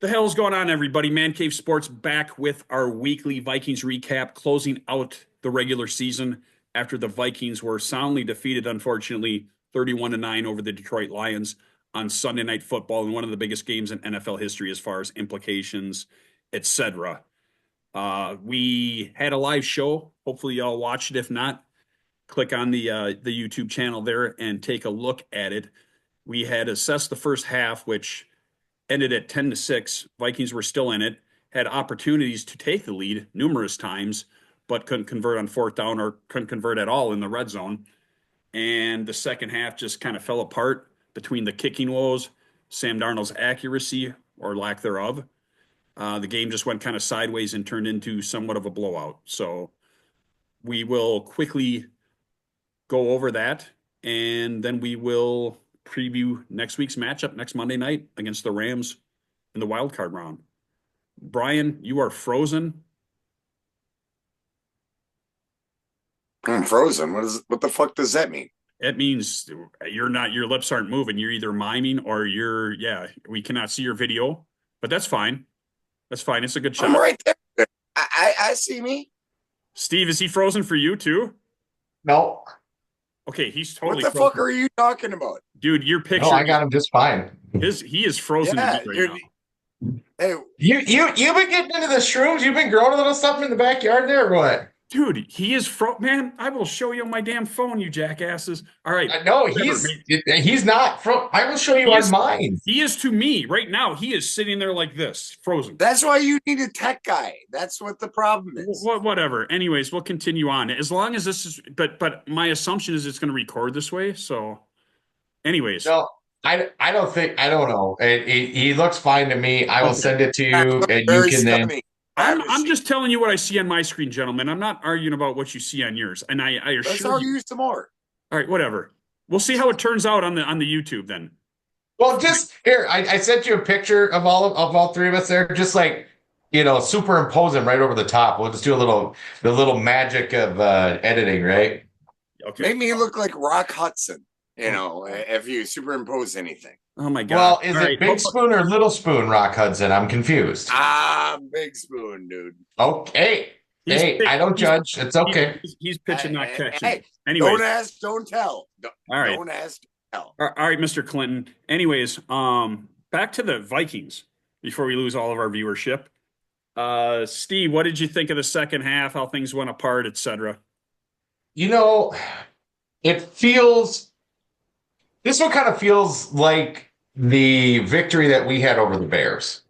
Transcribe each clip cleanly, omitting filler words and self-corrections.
The hell's going on, everybody? Man Cave Sports back with our weekly Vikings recap, closing out the regular season after the Vikings were soundly defeated, unfortunately, 31-9 over the Detroit Lions on Sunday Night Football in one of the biggest games in NFL history as far as implications, etc. We had a live show. Hopefully, y'all watched it. If not, click on the YouTube channel there and take a look at it. We had assessed the first half, which ended at 10-6. Vikings were still in it, had opportunities to take the lead numerous times, but couldn't convert on fourth down or couldn't convert at all in the red zone. And the second half just kind of fell apart between the kicking woes, Sam Darnold's accuracy or lack thereof. The game just went kind of sideways and turned into somewhat of a blowout. So we will quickly go over that, and then we will preview next week's matchup next Monday night against the Rams in the wild card round. Brian, you are frozen. I'm frozen. What the fuck does that mean? It means you're not, your lips aren't moving. You're either miming or we cannot see your video, but that's fine. That's fine. It's a good shot. I'm right there. I see me. Steve, is he frozen for you too? No. Okay, he's totally What the frozen. fuck are you talking about? Dude, your picture. No, I got him just fine. He is frozen Yeah, to me right now. Hey, You've been getting into the shrooms? You've been growing a little something in the backyard there, or what? Dude, he is man. I will show you on my damn phone, you jackasses. All right. No, he's not. I will show you on mine. He is to me right now. He is sitting there like this, frozen. that's why you need a tech guy. That's what the problem is. Whatever. Anyways, we'll continue on. As long as this is, but my assumption is it's going to record this way. So, anyways. No, I don't know. He looks fine to me. I will send it to you, and you can then. I'm just telling you what I see on my screen, gentlemen. I'm not arguing about what you see on yours. And I assure Let's argue some more. All right, whatever. We'll see how it turns out on the YouTube then. Well, just here, I sent you a picture of all three of us there, just like, superimpose them right over the top. We'll just do the little magic of editing, right? Okay. Make me look like Rock Hudson, if you superimpose anything. Oh my God. Well, is it Big Spoon or Little Spoon, Rock Hudson? I'm confused. Big Spoon, dude. Okay. I don't judge. It's okay. He's pitching, not catching. Hey, anyways, don't ask, don't tell. All right. Don't ask, don't tell. All right, Mr. Clinton. Anyways, back to the Vikings before we lose all of our viewership. Steve, what did you think of the second half? How things went apart, etc. This one kind of feels like the victory that we had over the Bears.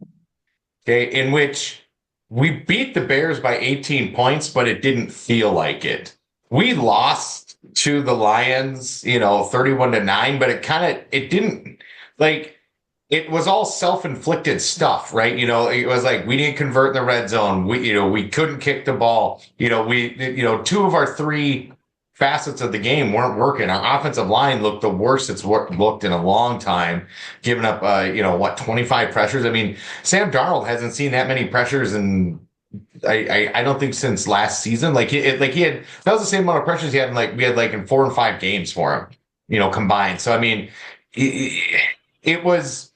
Okay, in which we beat the Bears by 18 points, but it didn't feel like it. We lost to the Lions, 31-9, but it didn't, like, it was all self-inflicted stuff, right? It was like we didn't convert in the red zone. We couldn't kick the ball. Two of our three facets of the game weren't working. Our offensive line looked the worst it's looked in a long time, giving up, 25 pressures. I mean, Sam Darnold hasn't seen that many pressures I don't think since last season. That was the same amount of pressures he had in 4 and 5 games for him, combined. So, I mean, it was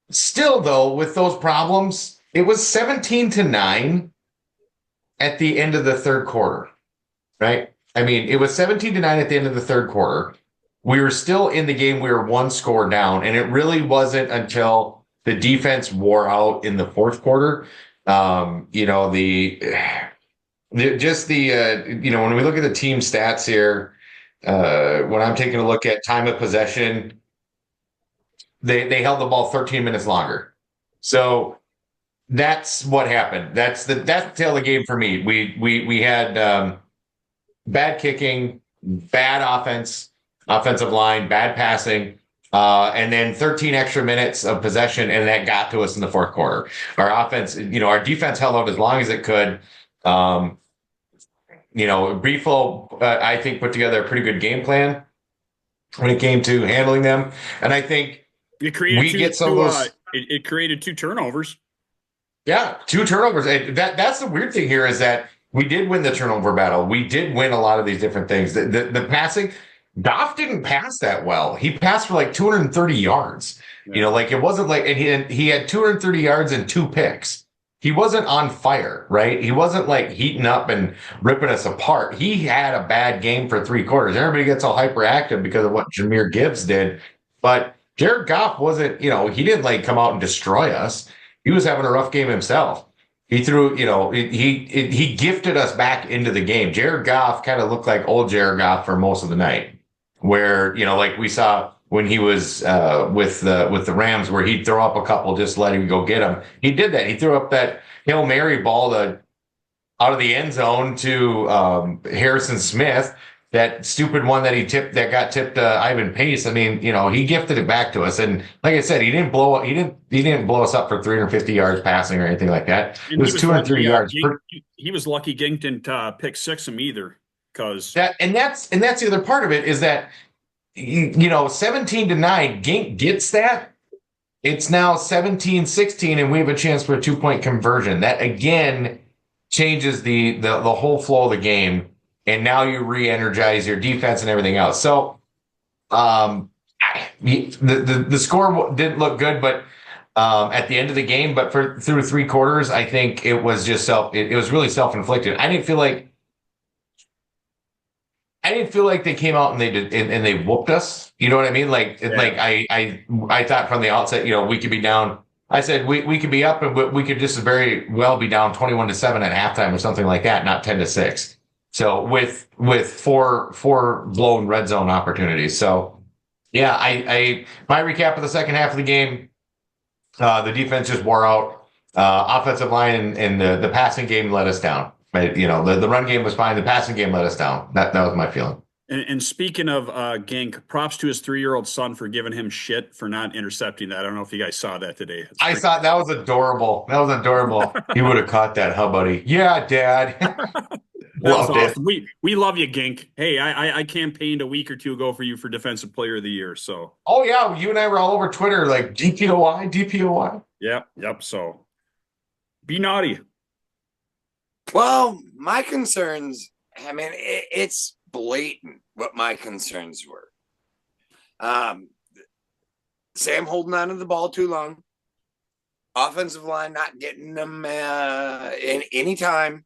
still, though, with those problems, it was 17-9 at the end of the third quarter, right? I mean, it was 17-9 at the end of the third quarter. We were still in the game. We were one score down, and it really wasn't until the defense wore out in the fourth quarter. When we look at the team stats here, when I'm taking a look at time of possession, they held the ball 13 minutes longer. So that's what happened. That's the tail of the game for me. We had bad kicking, bad offensive line, bad passing, and then 13 extra minutes of possession, and that got to us in the fourth quarter. Our offense, our defense held out as long as it could. Brifo, I think, put together a pretty good game plan when it came to handling them, and I think it created 2 turnovers. Yeah, 2 turnovers. That's the weird thing here is that we did win the turnover battle. We did win a lot of these different things. The passing, Goff didn't pass that well. He passed for like 230 yards. Yeah. Like it wasn't like, and he had 230 yards and 2 picks. He wasn't on fire, right? He wasn't like heating up and ripping us apart. He had a bad game for 3 quarters. Everybody gets all hyperactive because of what Jahmyr Gibbs did. But Jared Goff wasn't, he didn't like come out and destroy us. He was having a rough game himself. He threw, he gifted us back into the game. Jared Goff kind of looked like old Jared Goff for most of the night, where, like we saw when he was with the Rams, where he'd throw up a couple, just let him go get them. He did that. He threw up that Hail Mary ball out of the end zone to Harrison Smith, that stupid one that got tipped to Ivan Pace. I mean, he gifted it back to us. And like I said, he didn't blow us up for 350 yards passing or anything like that. And it was 203 yards. He was lucky Gink didn't pick six him either, because that's the other part of it, is that 17-9, Gink gets that. It's now 17-16, and we have a chance for a 2-point conversion. That again changes the whole flow of the game. And now you re-energize your defense and everything else. So, the score didn't look good, but at the end of the game, but through 3 quarters, I think it was just it was really self-inflicted. I didn't feel like they came out and they whooped us. You know what I mean? Like, Yeah. like I thought from the outset, we could be down. I said we could be up, and we could just very well be down 21-7 at halftime or something like that, not 10-6. So with four blown red zone opportunities. So yeah, my recap of the second half of the game, the defense just wore out. Offensive line and the passing game let us down. The run game was fine. The passing game let us down. That was my feeling. And speaking of Gink, props to his 3-year-old son for giving him shit for not intercepting that. I don't know if you guys saw that today. I saw that was adorable. He would have caught that, huh, buddy? Yeah, Dad. That was Loved awesome. We love you, Gink. Hey, I campaigned a week or two ago for you for Defensive Player of the Year. So. Oh yeah, you and I were all over Twitter like DPOY. Yep. So, be naughty. Well, my concerns, I mean, it's blatant what my concerns were. Sam holding on to the ball too long. Offensive line not getting them in any time.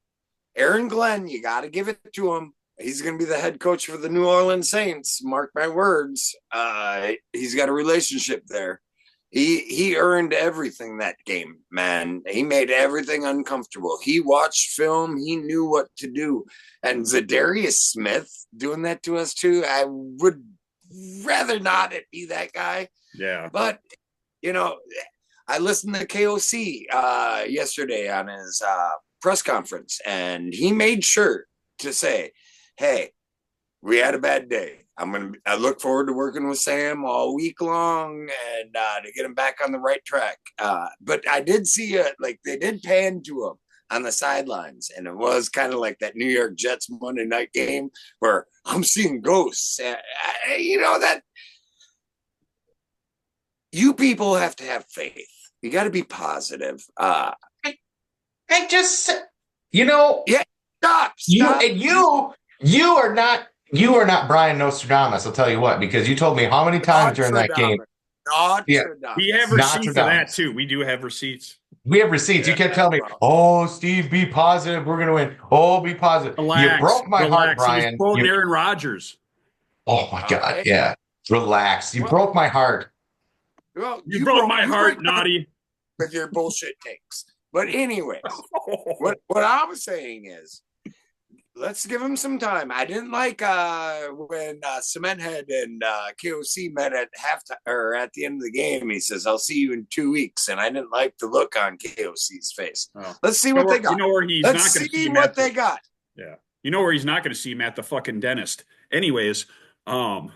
Aaron Glenn, you got to give it to him. He's going to be the head coach for the New Orleans Saints. Mark my words. He's got a relationship there. He earned everything that game, man. He made everything uncomfortable. He watched film. He knew what to do. And Zadarius Smith doing that to us too. I would rather not it be that guy. Yeah. But, I listened to KOC yesterday on his press conference, and he made sure to say, hey, we had a bad day. I look forward to working with Sam all week long and to get him back on the right track. But I did see they did pan to him on the sidelines, and it was kind of like that New York Jets Monday night game where I'm seeing ghosts. That you people have to have faith. You got to be positive. I just, yeah, stop. You are not Brian Nostradamus. I'll tell you what, because you told me how many times during that game. We have receipts for that too. We do have receipts. We have receipts. You kept telling me, "Oh, Steve, be positive. We're going to win. Oh, be positive." Relax, you broke my heart, Brian. He was quoting Aaron Rodgers. Oh my God! Yeah, relax. You broke my heart. Well, you broke my heart, naughty. With your bullshit takes. But anyway, what I was saying is, let's give him some time. I didn't like when Cementhead and KOC met at halftime or at the end of the game. He says, "I'll see you in 2 weeks," and I didn't like the look on KOC's face. Oh. Let's see what they got. Where he's Let's not going to see what they got. Yeah, where he's not going to see him at the fucking dentist. Anyways, all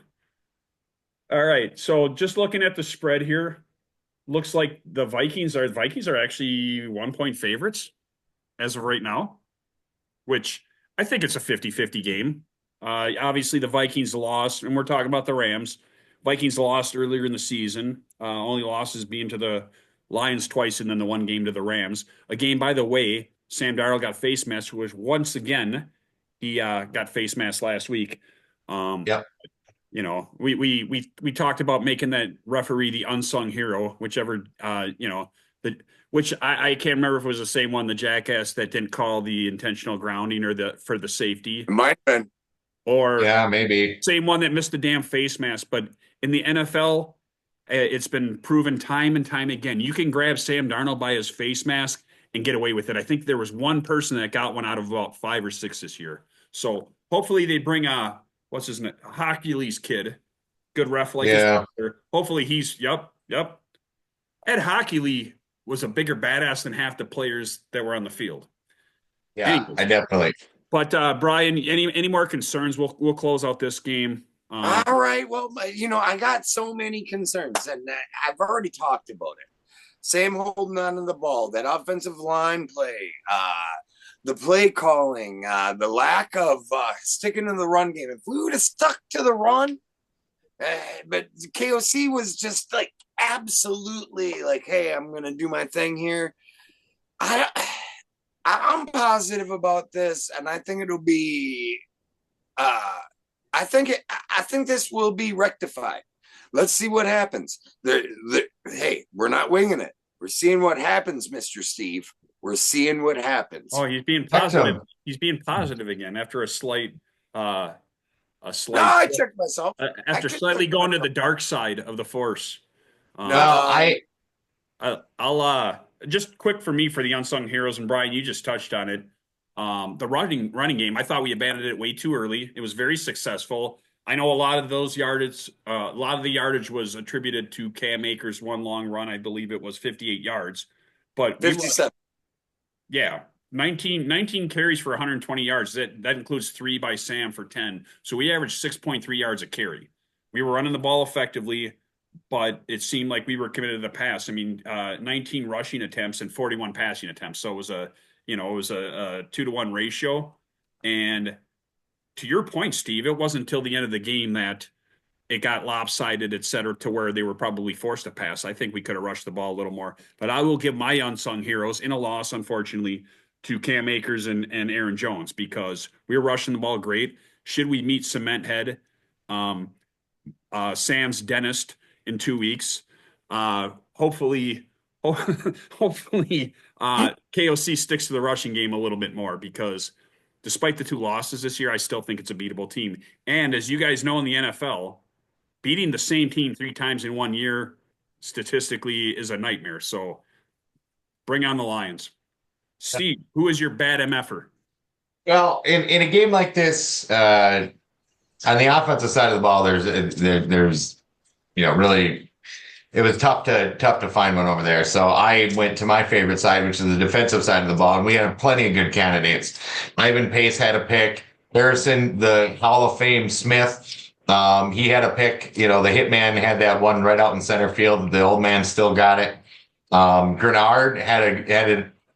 right. So just looking at the spread here, looks like the Vikings are actually 1-point favorites as of right now, which I think it's a 50-50 game. Obviously, the Vikings lost, and we're talking about the Rams. Vikings lost earlier in the season, only losses being to the Lions twice and then the one game to the Rams. A game, by the way, Sam Darnold got face masked, which once again, he got face masked last week. Yep. we talked about making that referee the unsung hero, whichever which I can't remember if it was the same one, the jackass that didn't call the intentional grounding or for the safety, It might have been. or Yeah, maybe. same one that missed the damn face mask. But in the NFL, it's been proven time and time again. You can grab Sam Darnold by his face mask and get away with it. I think there was one person that got one out of about 5 or 6 this year. So hopefully they bring what's his name, Hockley's kid, good ref like his Yeah. father. Hopefully he's yep. Ed Hockley was a bigger badass than half the players that were on the field. Yeah, Anyways. I definitely. But Brian, any more concerns? We'll close out this game. All right. Well, I got so many concerns, and I've already talked about it. Sam holding on to the ball, that offensive line play, the play calling, the lack of sticking to the run game. If we would have stuck to the run, but KOC was just like absolutely like, hey, I'm going to do my thing here. I'm positive about this, and I think it'll be. I think this will be rectified. Let's see what happens. Hey, we're not winging it. We're seeing what happens, Mr. Steve. We're seeing what happens. Oh, he's being positive. He's being positive again after a slight. No, I checked myself. After slightly going to the dark side of the force. I'll just quick for me for the unsung heroes, and Brian, you just touched on it. The running game, I thought we abandoned it way too early. It was very successful. I know a lot of the yardage was attributed to Cam Akers' one long run. I believe it was 58 yards, but 57. 19 carries for 120 yards. That includes 3 by Sam for 10. So we averaged 6.3 yards a carry. We were running the ball effectively, but it seemed like we were committed to the pass. I mean, 19 rushing attempts and 41 passing attempts. So it was a 2-to-1 ratio. And to your point, Steve, it wasn't until the end of the game that it got lopsided, et cetera, to where they were probably forced to pass. I think we could have rushed the ball a little more. But I will give my unsung heroes, in a loss, unfortunately, to Cam Akers and Aaron Jones, because we were rushing the ball great. Should we meet Cement Head, Sam's dentist, in 2 weeks, hopefully KOC sticks to the rushing game a little bit more, because despite the 2 losses this year, I still think it's a beatable team. And as you guys know, in the NFL, beating the same team 3 times in 1 year statistically is a nightmare. So bring on the Lions. Steve, who is your bad MFer? Well, in a game like this, on the offensive side of the ball, there's really, it was tough to find one over there. So I went to my favorite side, which is the defensive side of the ball, and we had plenty of good candidates. Ivan Pace had a pick. Harrison, the Hall of Fame Smith, he had a pick. The hitman had that one right out in center field. The old man still got it. Grenard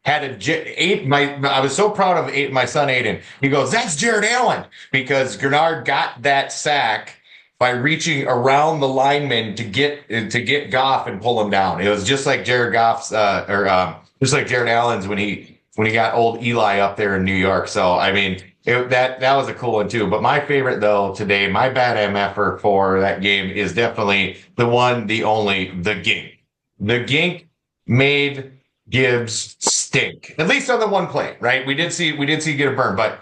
I was so proud of my son Aiden. He goes, "That's Jared Allen," because Grenard got that sack by reaching around the lineman to get Goff and pull him down. It was just like Jared Goff's just like Jared Allen's when he got old Eli up there in New York. So I mean, that was a cool one too. But my favorite though today, my bad MFer for that game is definitely the one, the only, the Gink. The Gink made Gibbs stink, at least on the one play, right? We did see get a burn, but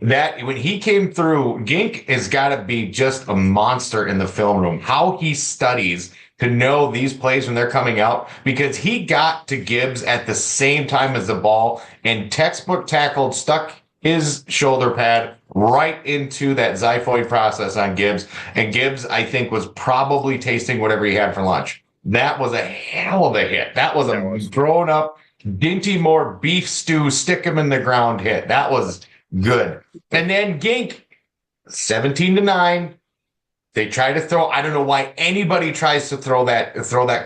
that when he came through, Gink has got to be just a monster in the film room. How he studies to know these plays when they're coming out, because he got to Gibbs at the same time as the ball and textbook tackled, stuck his shoulder pad right into that xiphoid process on Gibbs. And Gibbs, I think, was probably tasting whatever he had for lunch. That was a hell of a hit. That was a thrown up Dinty Moore beef stew, stick him in the ground hit. That was good. And then Gink, 17-9. They try to throw. I don't know why anybody tries to throw that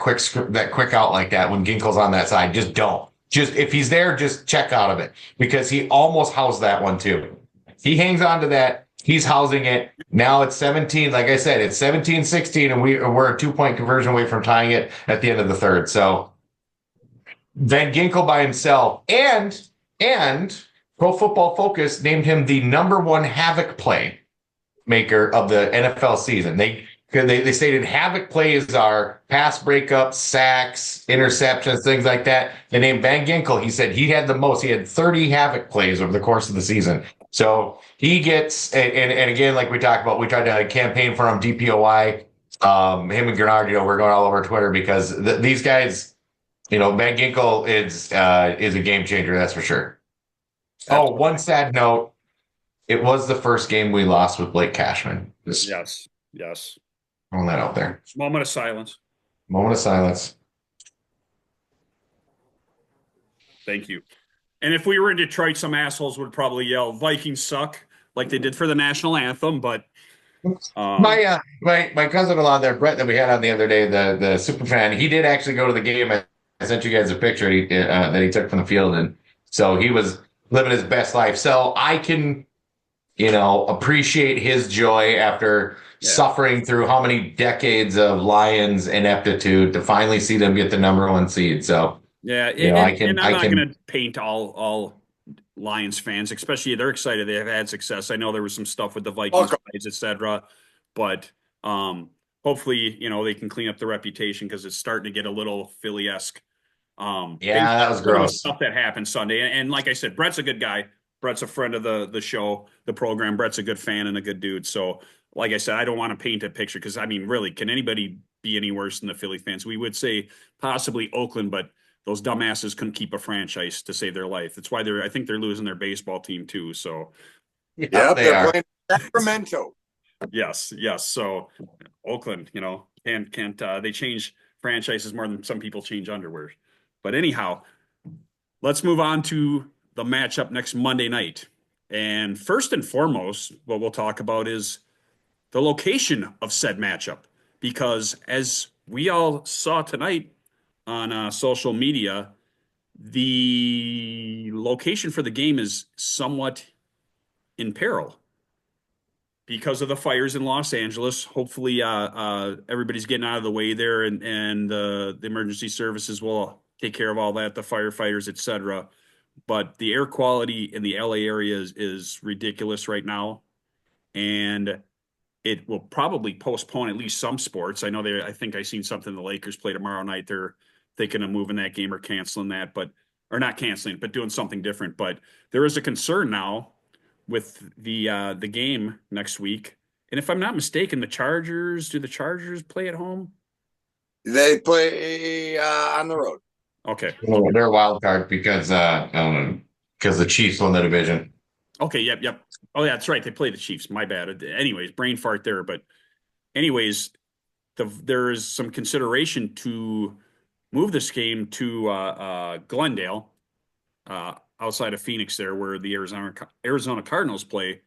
quick out like that when Ginkel's on that side. Just don't. Just if he's there, just check out of it, because he almost housed that one too. He hangs on to that. He's housing it. Now it's 17. Like I said, it's 17-16, and we're a 2-point conversion away from tying it at the end of the third. So Van Ginkel by himself, and Pro Football Focus named him the #1 havoc play maker of the NFL season. They stated havoc plays are pass breakups, sacks, interceptions, things like that. They named Van Ginkel. He said he had the most. He had 30 havoc plays over the course of the season. So he gets, and again, like we talked about, we tried to campaign for him, DPOY. Him and Grenard, we're going all over Twitter because these guys, Van Ginkel is a game changer, that's for sure. Oh, one sad note. It was the first game we lost with Blake Cashman. Yes. Throwing that out there. Moment of silence. Moment of silence. Thank you. And if we were in Detroit, some assholes would probably yell, Vikings suck, like they did for the national anthem. But my cousin-in-law there, Brett, that we had on the other day, the super fan, he did actually go to the game. I sent you guys a picture that he took from the field. And so he was living his best life. So I can, appreciate his joy after suffering through how many decades of Lions ineptitude to finally see them get the number one seed. So yeah, I'm not going to paint all Lions fans, especially they're excited they have had success. I know there was some stuff with the Vikings, etc. But hopefully, they can clean up the reputation because it's starting to get a little Philly-esque. That was gross. Stuff that happened Sunday, and like I said, Brett's a good guy. Brett's a friend of the show, the program. Brett's a good fan and a good dude. So, like I said, I don't want to paint a picture because, really, can anybody be any worse than the Philly fans? We would say possibly Oakland, but those dumbasses couldn't keep a franchise to save their life. That's why I think they're losing their baseball team too. So, they're playing Sacramento. Yes. So, Oakland, can't they change franchises more than some people change underwear. But anyhow, let's move on to the matchup next Monday night. And first and foremost, what we'll talk about is the location of said matchup. Because as we all saw tonight on social media, the location for the game is somewhat in peril because of the fires in Los Angeles. Hopefully, everybody's getting out of the way there, and the emergency services will take care of all that, the firefighters, etc. But the air quality in the LA area is ridiculous right now, and it will probably postpone at least some sports. I know I think I seen something the Lakers play tomorrow night. They're thinking of moving that game or canceling that, or not canceling, but doing something different. But there is a concern now with the game next week. And if I'm not mistaken, do the Chargers play at home? They play on the road. Okay. They're a wild card because the Chiefs won the division. Okay, yep. Oh, yeah, that's right. They play the Chiefs. My bad. Anyways, brain fart there. But anyways, there is some consideration to move this game to Glendale, outside of Phoenix there, where the Arizona Cardinals play,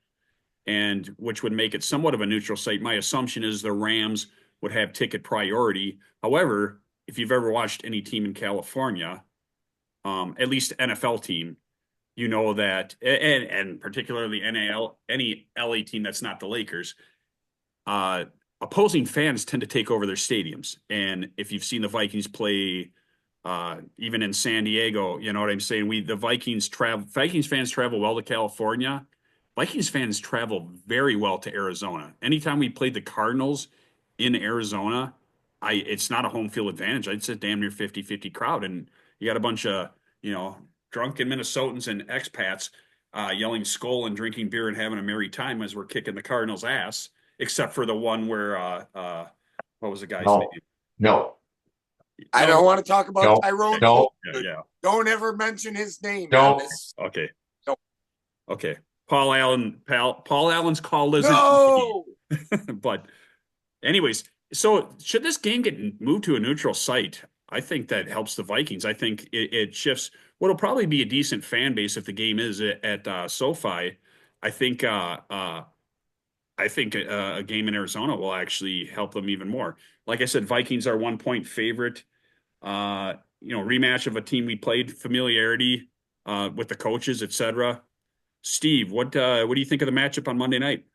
and which would make it somewhat of a neutral site. My assumption is the Rams would have ticket priority. However, if you've ever watched any team in California, at least NFL team, you know that, and particularly any LA team that's not the Lakers, opposing fans tend to take over their stadiums. And if you've seen the Vikings play, even in San Diego, you know what I'm saying? Vikings fans travel well to California. Vikings fans travel very well to Arizona. Anytime we played the Cardinals in Arizona, it's not a home field advantage. I'd say damn near 50-50 crowd. And you got a bunch of, drunken Minnesotans and expats yelling skull and drinking beer and having a merry time as we're kicking the Cardinals' ass, except for the one where, what was the guy's name? No. I don't want to talk about Tyrone. No. Yeah. Don't ever mention his name. No. Okay. No. Okay. Paul Allen's call is no. But anyways, so should this game get moved to a neutral site? I think that helps the Vikings. I think it shifts what'll probably be a decent fan base if the game is at SoFi. I think a game in Arizona will actually help them even more. Like I said, Vikings are 1-point favorite. Rematch of a team we played, familiarity with the coaches, etc. Steve, what do you think of the matchup on Monday night?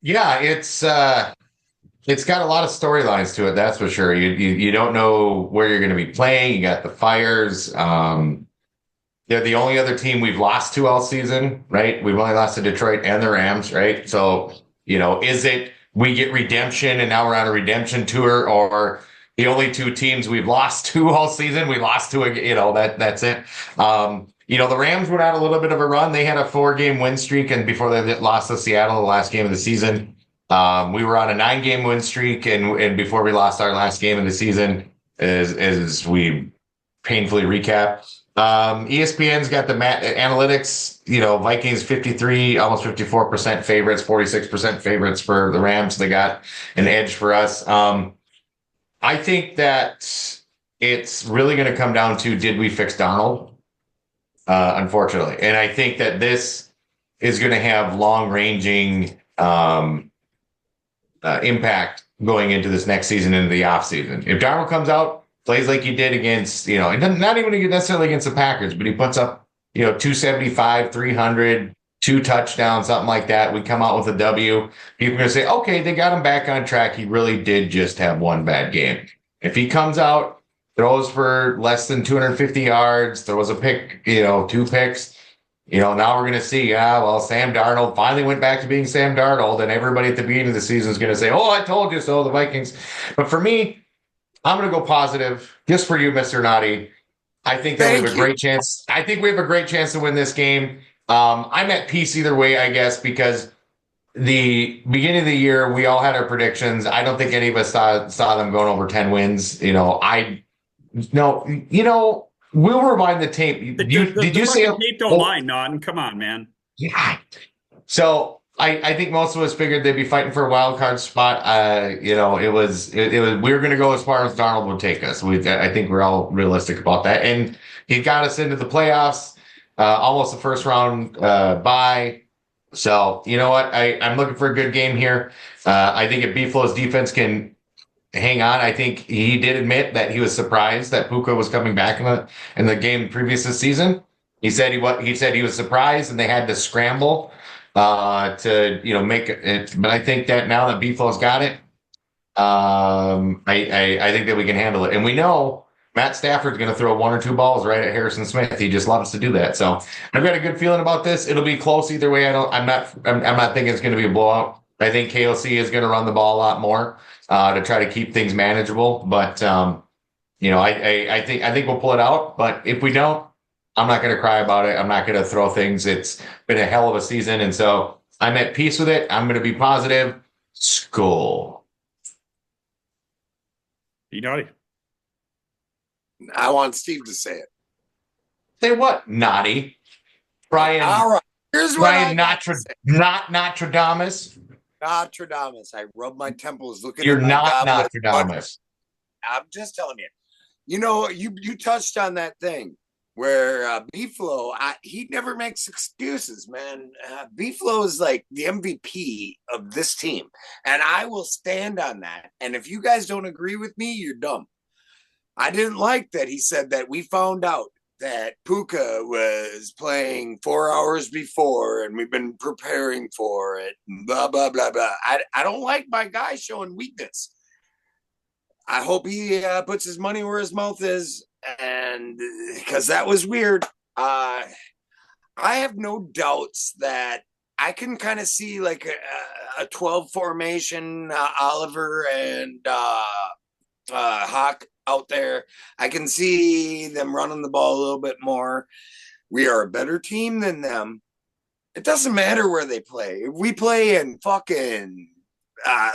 Yeah, it's got a lot of storylines to it, that's for sure. You don't know where you're going to be playing. You got the Fires. They're the only other team we've lost to all season, right? We've only lost to Detroit and the Rams, right? So Is it we get redemption and now we're on a redemption tour, or the only two teams we've lost to all season, we lost to that's it. The Rams went on a little bit of a run. They had a 4-game win streak, and before they lost to Seattle, the last game of the season. We were on a 9-game win streak, and before we lost our last game of the season, as we painfully recap. ESPN's got the analytics, Vikings 53, almost 54% favorites, 46% favorites for the Rams. They got an edge for us. I think that it's really going to come down to, did we fix Donald? Unfortunately. And I think that this is going to have long-ranging impact going into this next season, into the offseason. If Darnold comes out, plays like he did against, not even necessarily against the Packers, but he puts up, 275, 300, 2 touchdowns, something like that. We come out with a W. People are going to say, okay, they got him back on track. He really did just have one bad game. If he comes out, throws for less than 250 yards, throws a pick, 2 picks, now we're going to see, Sam Darnold finally went back to being Sam Darnold, and everybody at the beginning of the season is going to say, oh, I told you so, the Vikings. But for me, I'm going to go positive just for you, Mr. Naughty. I think that we have a great chance. I think we have a great chance to win this game. I'm at peace either way, I guess, because the beginning of the year, we all had our predictions. I don't think any of us saw them going over 10 wins. We'll rewind the tape. Did you say tape don't lie, Naughton? Come on, man. Yeah. So I think most of us figured they'd be fighting for a wild card spot. We were going to go as far as Darnold would take us. I think we're all realistic about that. And he got us into the playoffs, almost the first round bye. So, you know what? I'm looking for a good game here. I think if Buffalo's defense can hang on, I think he did admit that he was surprised that Puka was coming back in the game previous this season. He said he was surprised and they had to scramble to make it. But I think that now that Buffalo's got it, I think that we can handle it. And we know Matt Stafford's going to throw 1 or 2 balls right at Harrison Smith. He just loves to do that. So I've got a good feeling about this. It'll be close either way. I'm not thinking it's going to be a blowout. I think KOC is going to run the ball a lot more to try to keep things manageable. But I think we'll pull it out. But if we don't, I'm not going to cry about it. I'm not going to throw things. It's been a hell of a season, and so I'm at peace with it. I'm going to be positive. Skull. You naughty. I want Steve to say it. Say what? Naughty. Brian. All right. Here's what Brian Nostradamus. Nostradamus. I rub my temples looking You're at my not goblet. Nostradamus. I'm just telling you. You touched on that thing where Buffalo, he never makes excuses, man. Buffalo is like the MVP of this team, and I will stand on that. And if you guys don't agree with me, you're dumb. I didn't like that he said that we found out that Puka was playing 4 hours before and we've been preparing for it, blah, blah, blah, blah. I don't like my guy showing weakness. I hope he puts his money where his mouth is, and because that was weird. I have no doubts that I can kind of see like a 12 formation, Oliver and Hawk out there. I can see them running the ball a little bit more. We are a better team than them. It doesn't matter where they play. If we play in fucking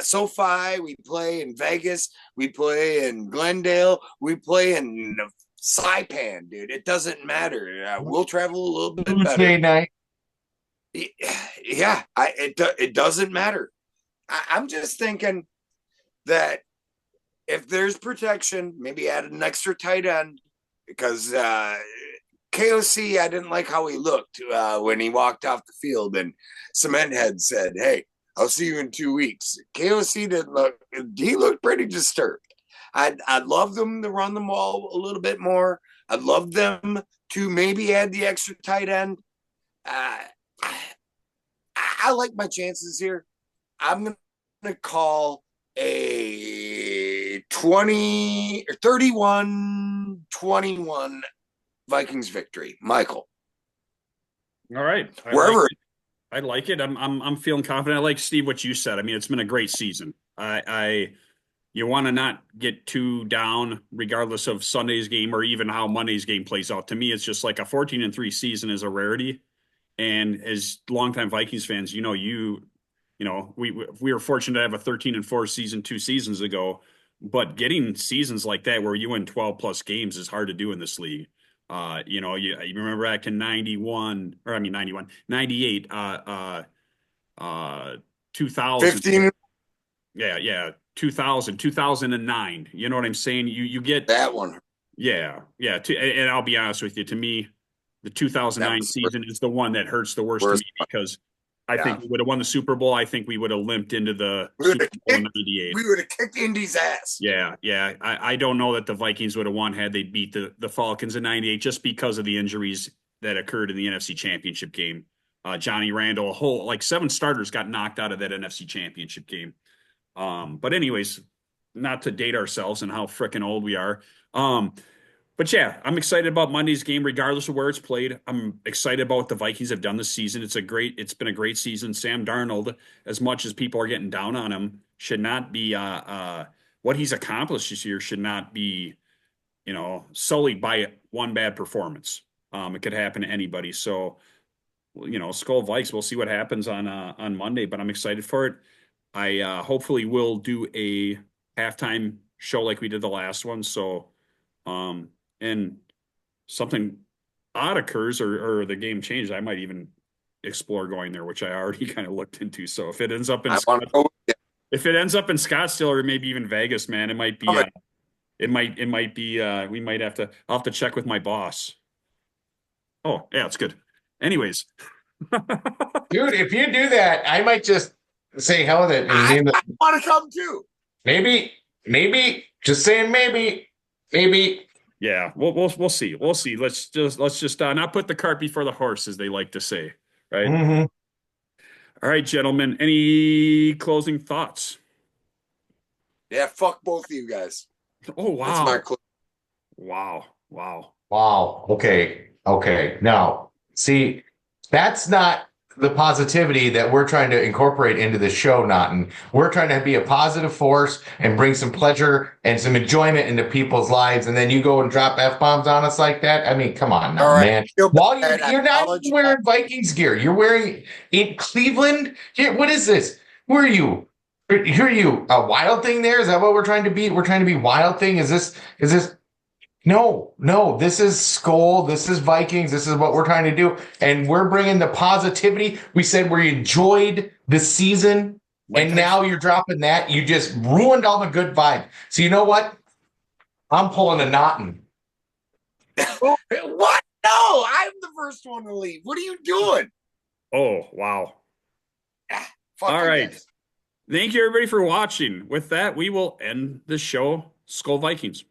SoFi, we play in Vegas, we play in Glendale, we play in Saipan, dude. It doesn't matter. We'll travel a little bit better. Night. Yeah, it doesn't matter. I'm just thinking that if there's protection, maybe add an extra tight end, because KOC, I didn't like how he looked when he walked off the field, and Cementhead said, "Hey, I'll see you in 2 weeks." KOC didn't look. He looked pretty disturbed. I'd love them to run the ball a little bit more. I'd love them to maybe add the extra tight end. I like my chances here. I'm going to call a 31-21 Vikings victory. Michael. All right. Wherever. I like it. I'm feeling confident. I like Steve what you said. I mean, it's been a great season. You want to not get too down regardless of Sunday's game or even how Monday's game plays out. To me, it's just like a 14-3 season is a rarity. And as longtime Vikings fans, we were fortunate to have a 13-4 season 2 seasons ago, but getting seasons like that where you win 12 plus games is hard to do in this league. You remember back in 91, or I mean 91, 98, 2000. 15. Yeah, 2000, 2009. You know what I'm saying? You get That one. Yeah. And I'll be honest with you, to me, the 2009 season is the one that hurts the worst to me because I think we would have won the Super Bowl. I think we would have limped into the Super Bowl in 98. We would have kicked Indy's ass. Yeah. I don't know that the Vikings would have won had they beat the Falcons in 98 just because of the injuries that occurred in the NFC Championship game. Johnny Randall, a whole like 7 starters got knocked out of that NFC Championship game. But anyways, not to date ourselves and how freaking old we are. But yeah, I'm excited about Monday's game, regardless of where it's played. I'm excited about what the Vikings have done this season. It's been a great season. Sam Darnold, as much as people are getting down on him, should not be what he's accomplished this year should not be, sullied by one bad performance. It could happen to anybody. So, Skull Vikes, we'll see what happens on Monday, but I'm excited for it. I hopefully will do a halftime show like we did the last one. So, and something odd occurs or the game changes, I might even explore going there, which I already kind of looked into. So if it ends up in Scottsdale or maybe even Vegas, man, it might be I'll have to check with my boss. Oh, yeah, it's good. Anyways. Dude, if you do that, I might just say hell with it. I want to come too. Maybe, just saying maybe. Yeah, we'll see. We'll see. Let's just not put the cart before the horse, as they like to say, right? Mm-hmm. All right, gentlemen. Any closing thoughts? Yeah, fuck both of you guys. Oh wow! That's my clue. Wow. Okay. Now, see, that's not the positivity that we're trying to incorporate into the show, Naughton. We're trying to be a positive force and bring some pleasure and some enjoyment into people's lives. And then you go and drop F-bombs on us like that. I mean, come on now, man. While you're not wearing Vikings gear, you're wearing in Cleveland. Here, what is this? Who are you? Who are you? A Wild Thing there? Is that what we're trying to be? We're trying to be Wild Thing? Is this No, this is Skull. This is Vikings. This is what we're trying to do. And we're bringing the positivity. We said we enjoyed the season. And now you're dropping that. You just ruined all the good vibe. So you know what? I'm pulling a Naughton. What? No, I'm the first one to leave. What are you doing? Oh, wow. Fuck all right. Guys. Thank you, everybody, for watching. With that, we will end the show. Skull Vikings.